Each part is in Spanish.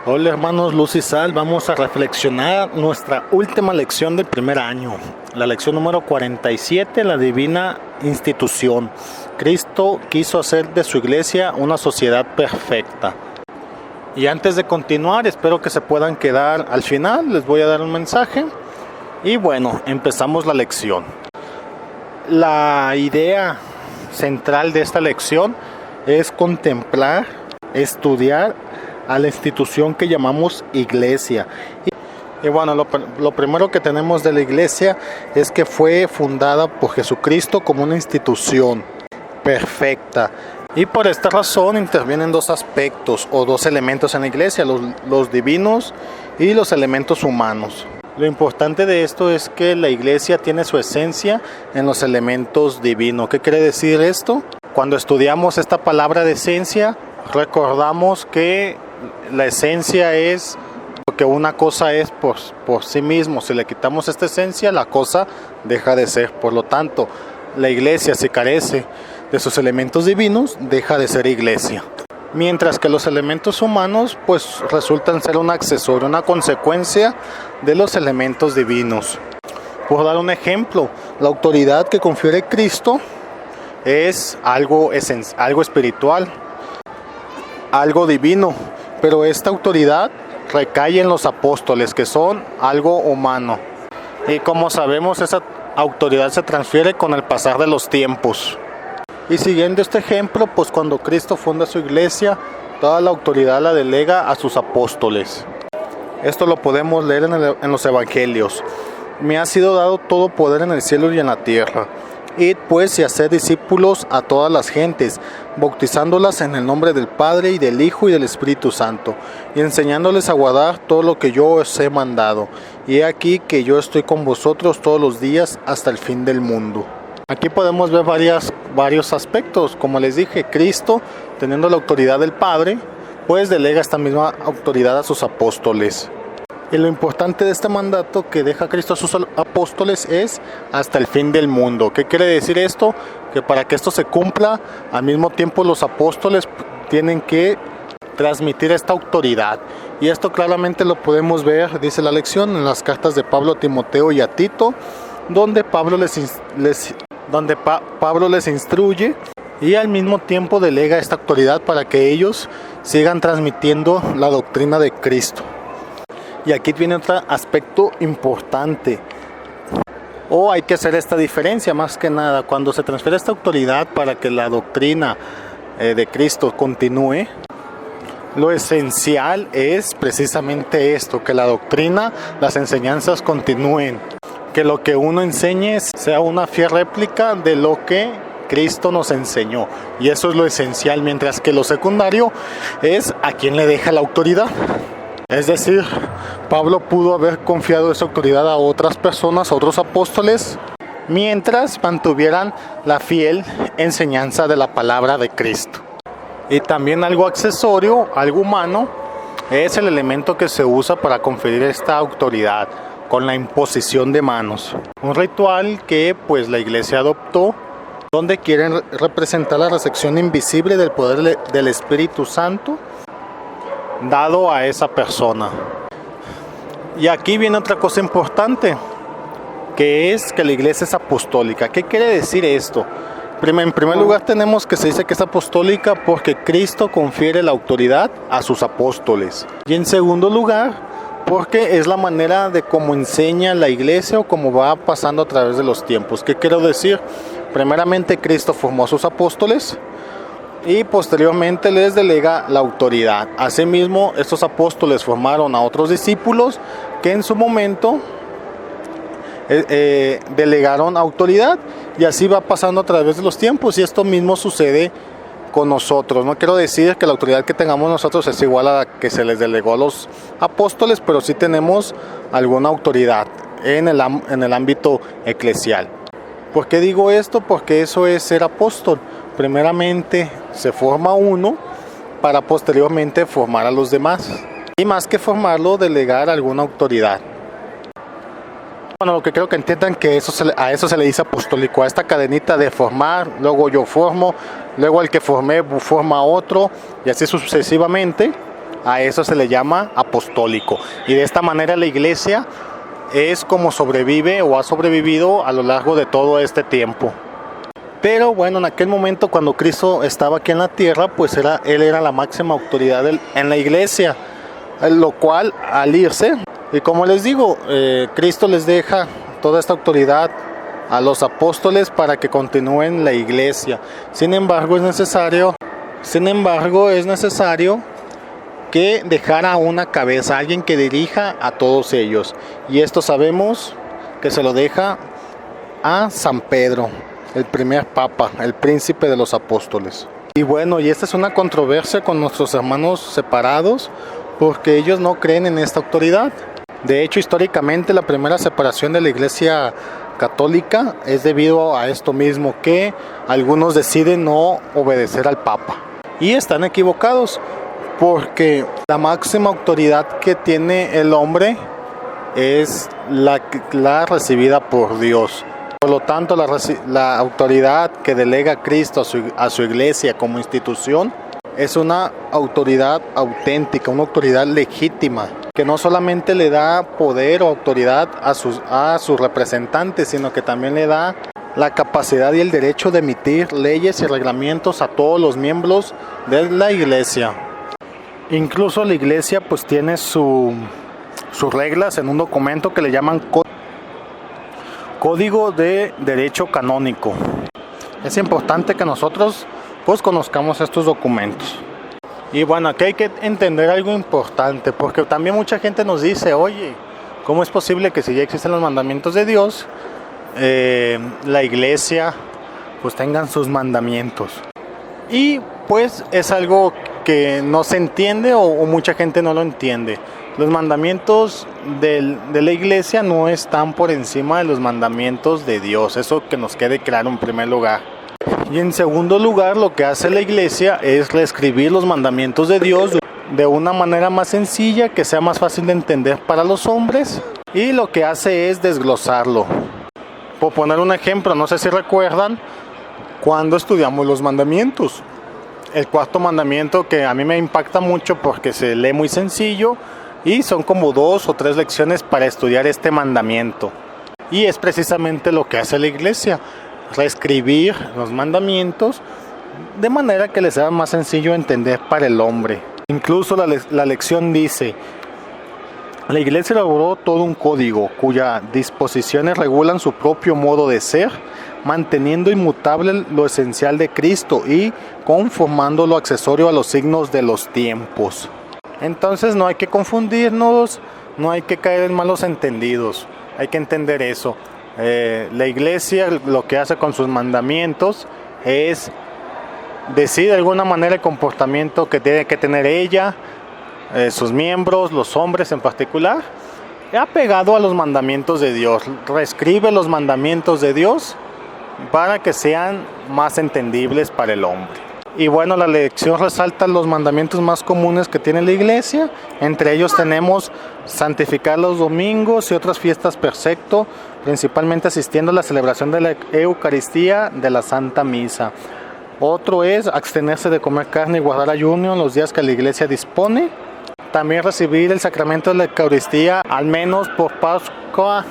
Hola hermanos Luz y Sal, vamos a reflexionar nuestra última lección del primer año, la lección número 47, la divina institución. Cristo quiso hacer de su iglesia una sociedad perfecta. Y antes de continuar, espero que se puedan quedar al final, les voy a dar un mensaje. Y bueno, empezamos la lección. La idea central de esta lección es contemplar, estudiar a la institución que llamamos iglesia. Y bueno, lo primero que tenemos de la iglesia es que fue fundada por Jesucristo como una institución perfecta. Y por esta razón intervienen dos aspectos o dos elementos en la iglesia, los divinos y los elementos humanos. Lo importante de esto es que la iglesia tiene su esencia en los elementos divinos. ¿Qué quiere decir esto? Cuando estudiamos esta palabra de esencia, recordamos que la esencia es lo que una cosa es por sí mismo. Si le quitamos esta esencia, la cosa deja de ser. Por lo tanto, la iglesia, si carece de sus elementos divinos, deja de ser iglesia. Mientras que los elementos humanos pues resultan ser un accesorio, una consecuencia de los elementos divinos. Por dar un ejemplo, la autoridad que confiere Cristo es algo espiritual, algo divino, pero esta autoridad recae en los apóstoles, que son algo humano. Y como sabemos, esa autoridad se transfiere con el pasar de los tiempos. Y siguiendo este ejemplo, pues cuando Cristo funda su iglesia, toda la autoridad la delega a sus apóstoles. Esto lo podemos leer en los evangelios. Me ha sido dado todo poder en el cielo y en la tierra. Id pues y haced discípulos a todas las gentes, bautizándolas en el nombre del Padre y del Hijo y del Espíritu Santo, y enseñándoles a guardar todo lo que yo os he mandado. Y he aquí que yo estoy con vosotros todos los días hasta el fin del mundo. Aquí podemos ver varios aspectos. Como les dije, Cristo, teniendo la autoridad del Padre, pues delega esta misma autoridad a sus apóstoles. Y lo importante de este mandato que deja Cristo a sus apóstoles es hasta el fin del mundo. ¿Qué quiere decir esto? Que para que esto se cumpla, al mismo tiempo los apóstoles tienen que transmitir esta autoridad. Y esto claramente lo podemos ver, dice la lección, en las cartas de Pablo a Timoteo y a Tito, donde Pablo les instruye y al mismo tiempo delega esta autoridad para que ellos sigan transmitiendo la doctrina de Cristo. Y aquí viene otro aspecto importante. Hay que hacer esta diferencia más que nada. Cuando se transfiere esta autoridad para que la doctrina de Cristo continúe, lo esencial es precisamente esto, que la doctrina, las enseñanzas continúen. Que lo que uno enseñe sea una fiel réplica de lo que Cristo nos enseñó. Y eso es lo esencial, mientras que lo secundario es a quién le deja la autoridad. Es decir, Pablo pudo haber confiado esa autoridad a otras personas, a otros apóstoles, mientras mantuvieran la fiel enseñanza de la palabra de Cristo. Y también algo accesorio, algo humano, es el elemento que se usa para conferir esta autoridad, con la imposición de manos. Un ritual que pues la iglesia adoptó, donde quieren representar la recepción invisible del poder del Espíritu Santo dado a esa persona. Y aquí viene otra cosa importante, que es que la iglesia es apostólica. ¿Qué quiere decir esto? En primer lugar tenemos que se dice que es apostólica porque Cristo confiere la autoridad a sus apóstoles. Y en segundo lugar, porque es la manera de cómo enseña la iglesia o cómo va pasando a través de los tiempos. ¿Qué quiero decir? Primeramente Cristo formó a sus apóstoles y posteriormente les delega la autoridad. Asimismo, estos apóstoles formaron a otros discípulos que en su momento delegaron autoridad, y así va pasando a través de los tiempos, y esto mismo sucede con nosotros. No quiero decir que la autoridad que tengamos nosotros es igual a la que se les delegó a los apóstoles, pero sí tenemos alguna autoridad en el ámbito eclesial. ¿Por qué digo esto? Porque eso es ser apóstol. Primeramente se forma uno para posteriormente formar a los demás. Y más que formarlo, delegar alguna autoridad. Bueno, lo que creo que entiendan que a eso se le dice apostólico, a esta cadenita de formar, luego yo formo, luego el que formé forma a otro, y así sucesivamente, a eso se le llama apostólico. Y de esta manera la iglesia es como sobrevive o ha sobrevivido a lo largo de todo este tiempo. Pero bueno, en aquel momento cuando Cristo estaba aquí en la tierra, pues Él era la máxima autoridad en la iglesia, lo cual al irse, y como les digo, Cristo les deja toda esta autoridad a los apóstoles para que continúen la iglesia. Sin embargo, es necesario que dejara una cabeza, alguien que dirija a todos ellos. Y esto sabemos que se lo deja a San Pedro, el primer papa, el príncipe de los apóstoles. Y bueno, y esta es una controversia con nuestros hermanos separados, porque ellos no creen en esta autoridad. De hecho, históricamente la primera separación de la iglesia católica es debido a esto mismo, que algunos deciden no obedecer al papa. Y están equivocados, porque la máxima autoridad que tiene el hombre es la recibida por Dios. Por lo tanto, la autoridad que delega Cristo a su iglesia como institución es una autoridad auténtica, una autoridad legítima, que no solamente le da poder o autoridad a sus representantes, sino que también le da la capacidad y el derecho de emitir leyes y reglamentos a todos los miembros de la iglesia. Incluso la iglesia pues tiene sus reglas en un documento que le llaman Código de Derecho Canónico. Es importante que nosotros pues conozcamos estos documentos. Y bueno, aquí hay que entender algo importante, porque también mucha gente nos dice, oye, ¿cómo es posible que si ya existen los mandamientos de Dios, la iglesia pues tengan sus mandamientos? Y pues es algo que no se entiende o mucha gente no lo entiende. Los mandamientos de la iglesia no están por encima de los mandamientos de Dios, eso que nos quede claro en primer lugar. Y en segundo lugar, lo que hace la iglesia es reescribir los mandamientos de Dios de una manera más sencilla, que sea más fácil de entender para los hombres, y lo que hace es desglosarlo. Por poner un ejemplo, no sé si recuerdan cuando estudiamos los mandamientos. El cuarto mandamiento, que a mí me impacta mucho porque se lee muy sencillo y son como 2 o 3 lecciones para estudiar este mandamiento. Y es precisamente lo que hace la iglesia, reescribir los mandamientos de manera que les sea más sencillo entender para el hombre. Incluso la lección dice: la iglesia elaboró todo un código cuyas disposiciones regulan su propio modo de ser, manteniendo inmutable lo esencial de Cristo y conformando lo accesorio a los signos de los tiempos. Entonces no hay que confundirnos, no hay que caer en malos entendidos, hay que entender eso. La iglesia lo que hace con sus mandamientos es decir de alguna manera el comportamiento que tiene que tener ella, sus miembros, los hombres en particular, apegado a los mandamientos de Dios. Reescribe los mandamientos de Dios para que sean más entendibles para el hombre. Y bueno, la lección resalta los mandamientos más comunes que tiene la iglesia. Entre ellos tenemos santificar los domingos y otras fiestas perfecto, principalmente asistiendo a la celebración de la Eucaristía de la Santa Misa. Otro es abstenerse de comer carne y guardar ayuno en los días que la iglesia dispone. También recibir el sacramento de la Eucaristía al menos por Pascua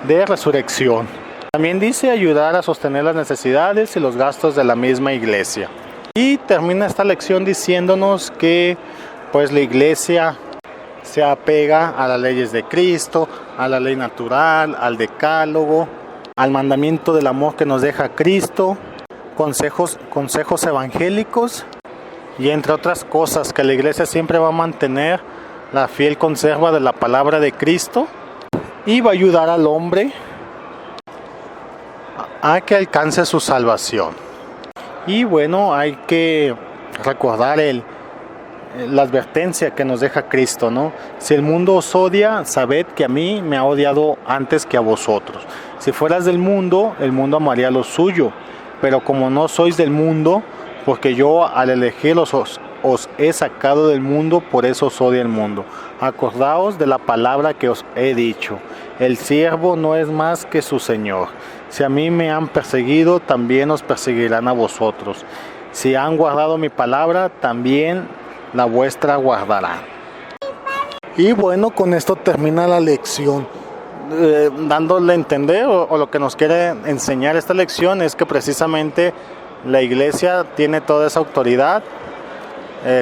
de Resurrección. También dice ayudar a sostener las necesidades y los gastos de la misma iglesia. Y termina esta lección diciéndonos que pues la iglesia se apega a las leyes de Cristo, a la ley natural, al decálogo, al mandamiento del amor que nos deja Cristo, consejos evangélicos y entre otras cosas, que la iglesia siempre va a mantener la fiel conserva de la palabra de Cristo y va a ayudar al hombre a que alcance su salvación. Y bueno, hay que recordar la advertencia que nos deja Cristo, ¿no? Si el mundo os odia, sabed que a mí me ha odiado antes que a vosotros. Si fueras del mundo, el mundo amaría lo suyo. Pero como no sois del mundo, porque yo al elegirlos os he sacado del mundo, por eso os odia el mundo. Acordaos de la palabra que os he dicho. El siervo no es más que su Señor. Si a mí me han perseguido, también os perseguirán a vosotros. Si han guardado mi palabra, también la vuestra guardará. Y bueno, con esto termina la lección. Dándole a entender o lo que nos quiere enseñar esta lección es que precisamente la iglesia tiene toda esa autoridad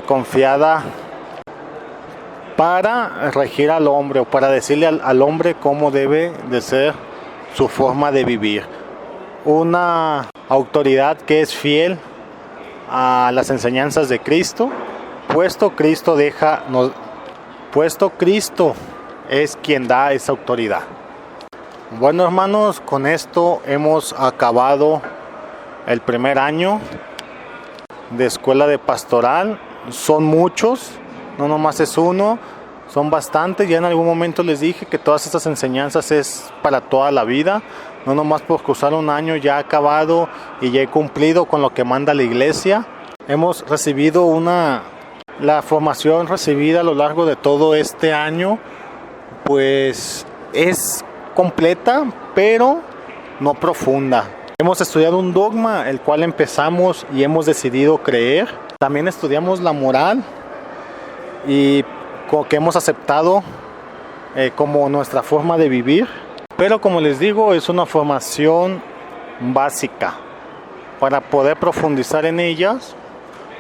confiada para regir al hombre o para decirle al hombre cómo debe de ser su forma de vivir. Una autoridad que es fiel a las enseñanzas de Cristo, puesto Cristo es quien da esa autoridad. Bueno, hermanos, con esto hemos acabado el primer año de escuela de pastoral. Son muchos, no nomás es uno, son bastantes. Ya en algún momento les dije que todas estas enseñanzas es para toda la vida, no nomás por cursar un año ya acabado y ya he cumplido con lo que manda la iglesia. Hemos recibido la formación recibida a lo largo de todo este año, pues es completa, pero no profunda. Hemos estudiado un dogma, el cual empezamos y hemos decidido creer. También estudiamos la moral y que hemos aceptado como nuestra forma de vivir. Pero como les digo, es una formación básica. Para poder profundizar en ellas,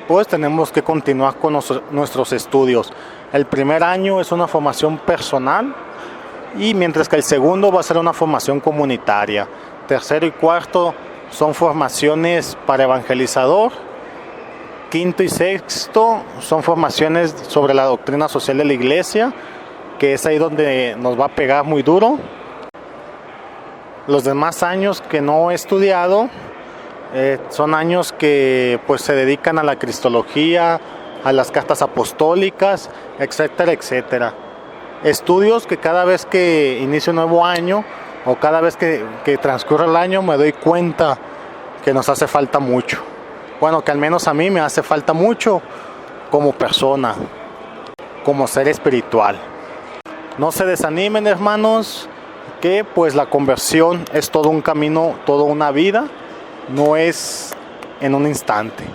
pues tenemos que continuar con nuestros estudios. El primer año es una formación personal, y mientras que el segundo va a ser una formación comunitaria. Tercero y cuarto son formaciones para evangelizador. Quinto y sexto son formaciones sobre la doctrina social de la iglesia, que es ahí donde nos va a pegar muy duro. Los demás años que no he estudiado son años que pues se dedican a la cristología, a las cartas apostólicas, etcétera, etcétera. Estudios que cada vez que inicio un nuevo año o cada vez que transcurre el año me doy cuenta que nos hace falta mucho. Bueno, que al menos a mí me hace falta mucho como persona, como ser espiritual. No se desanimen, hermanos, que pues la conversión es todo un camino, toda una vida, no es en un instante.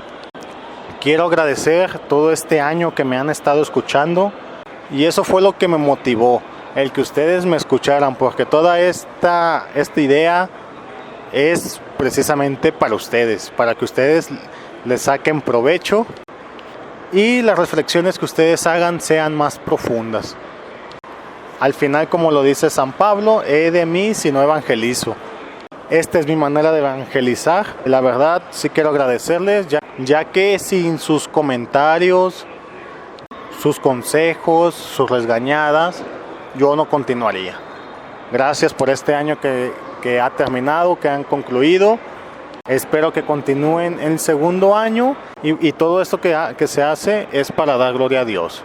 Quiero agradecer todo este año que me han estado escuchando. Y eso fue lo que me motivó, el que ustedes me escucharan, porque toda esta idea es precisamente para ustedes, para que ustedes les saquen provecho y las reflexiones que ustedes hagan sean más profundas. Al final, como lo dice San Pablo, he de mí si no evangelizo. Esta es mi manera de evangelizar. La verdad, sí quiero agradecerles, ya que sin sus comentarios, sus consejos, sus regañadas, yo no continuaría. Gracias por este año que ha terminado, que han concluido. Espero que continúen el segundo año y todo esto que se hace es para dar gloria a Dios.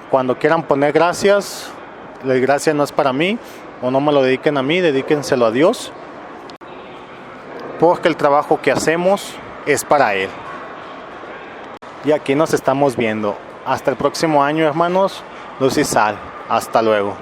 Cuando quieran poner gracias, la gracia no es para mí o no me lo dediquen a mí, dedíquenselo a Dios, porque el trabajo que hacemos es para Él. Y aquí nos estamos viendo. Hasta el próximo año, hermanos. Luz y sal. Hasta luego.